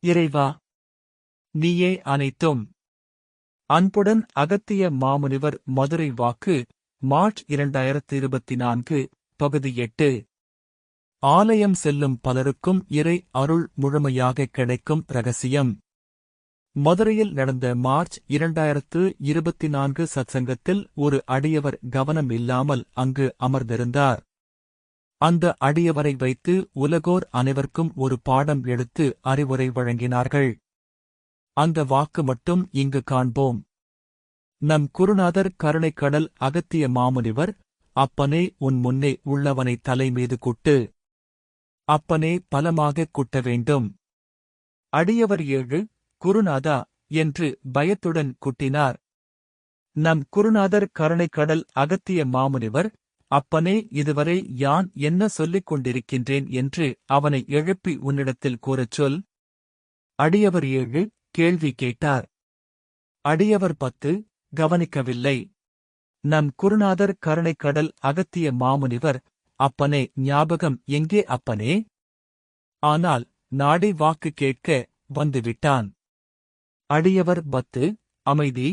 இறைவா, நீயே அனைத்தும். அன்புடன் அகத்திய மாமுனிவர். மதுரை வாக்கு, மார்ச் 2024, பகுதி 8. ஆலயம் செல்லும் பலருக்கும் இறை அருள் முழுமையாக கிடைக்கும் ரகசியம். மதுரையில் நடந்த மார்ச் 2024 சத்சங்கத்தில் ஒரு அடியவர் கவனம் இல்லாமல் அங்கு அமர்ந்திருந்தார். அந்த அடியவரை வைத்து உலகோர் அனைவருக்கும் ஒரு பாடம் எடுத்து அறிவுரை வழங்கினார்கள். அந்த வாக்கு மட்டும் இங்கு காண்போம். நம் குருநாதர் கருணைக்கடல் அகத்திய மாமுனிவர், அப்பனே உன் முன்னே உள்ளவனை தலைமீது குட்டு. அப்பனே பலமாகக் குட்ட வேண்டும். அடியவர் 7, குருநாதா என்று பயத்துடன் குட்டினார். நம் குருநாதர் கருணைக்கடல் அகத்திய மாமுனிவர், அப்பனே இதுவரை யான் என்ன சொல்லிக் கொண்டிருக்கின்றேன் என்று அவனை எழுப்பி உன்னிடத்தில் கூறச் சொல். அடியவர் 7 கேள்வி கேட்டார். அடியவர் 10 கவனிக்கவில்லை. நம் குருநாதர் கருணைக்கடல் அகத்திய மாமுனிவர், அப்பனே ஞாபகம் எங்கே அப்பனே? ஆனால் நாடி வாக்கு கேட்க வந்துவிட்டான். அடியவர் 10 அமைதி.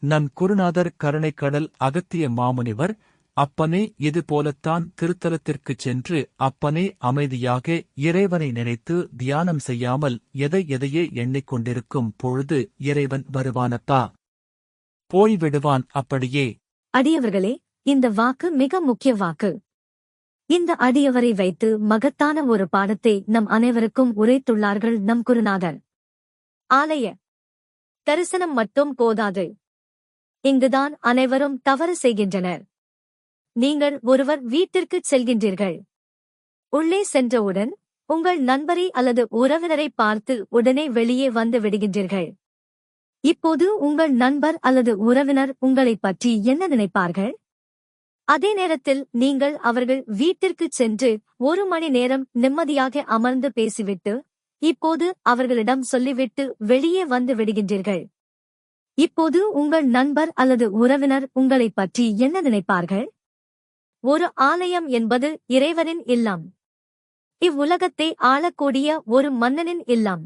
நம் குருநாதர் கருணைக்கடல் அகத்திய மாமுனிவர், அப்பனே இது போலத்தான் திருத்தலத்திற்குச் சென்று அப்பனே அமைதியாக இறைவனை நினைத்து தியானம் செய்யாமல் எதையே எண்ணிக்கொண்டிருக்கும் பொழுது இறைவன் வருவானப்பா. போய்விடுவான் அப்படியே. அடியவர்களே, இந்த வாக்கு மிக முக்கிய வாக்கு. இந்த அடியவரை வைத்து மகத்தான ஒரு பாடத்தை நம் அனைவருக்கும் உரைத்துள்ளார்கள் நம் குருநாதர். ஆலய தரிசனம் மட்டும் போதாது. இங்குதான் அனைவரும் தவறு செய்கின்றனர். நீங்கள் ஒருவர் வீட்டிற்குச் செல்கின்றீர்கள். உள்ளே சென்றவுடன் உங்கள் நண்பரை அல்லது உறவினரை பார்த்து உடனே வெளியே வந்து விடுகின்றீர்கள். இப்போது உங்கள் நண்பர் அல்லது உறவினர் உங்களைப் பற்றி என்ன நினைப்பார்கள்? அதே நேரத்தில் நீங்கள் அவர்கள் வீட்டிற்குச் சென்று 1 மணி நேரம் நிம்மதியாக அமர்ந்து பேசிவிட்டு இப்போது அவர்களிடம் சொல்லிவிட்டு வெளியே வந்து விடுகின்றீர்கள். இப்போது உங்கள் நண்பர் அல்லது உறவினர் உங்களைப் பற்றி என்ன நினைப்பார்கள்? ஒரு ஆலயம் என்பது இறைவனின் இல்லம். இவ்வுலகத்தை ஆளக்கூடிய ஒரு மன்னனின் இல்லம்.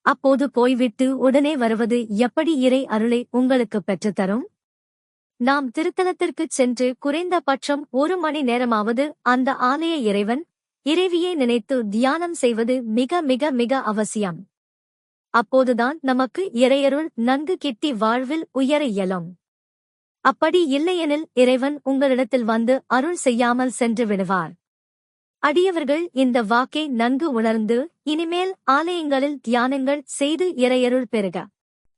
அப்போது போய்விட்டு உடனே வருவது எப்படி இறை அருளை உங்களுக்கு பெற்றுத்தரும்? நாம் திருத்தலத்திற்குச் சென்று குறைந்தபட்சம் 1 மணி நேரமாவது அந்த ஆலய இறைவன், இறைவியை நினைத்து தியானம் செய்வது மிக மிக மிக அவசியம். அப்போதுதான் நமக்கு இறையருள் நன்கு கிட்டி வாழ்வில் உயர இயலும். அப்படி இல்லையெனில் இறைவன் உங்களிடத்தில் வந்து அருள் செய்யாமல் சென்று விடுவார். அடியவர்கள் இந்த வாக்கை நன்கு உணர்ந்து இனிமேல் ஆலயங்களில் தியானங்கள் செய்து இறையருள் பெறுக.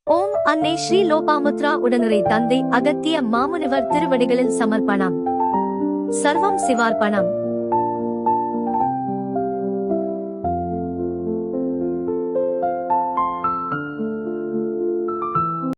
ஓம் அன்னை ஸ்ரீ லோபாமுத்ரா உடனுரை தந்தை அகத்திய மாமுனிவர் திருவடிகளில் சமர்ப்பணம். சர்வம் சிவார்ப்பணம்.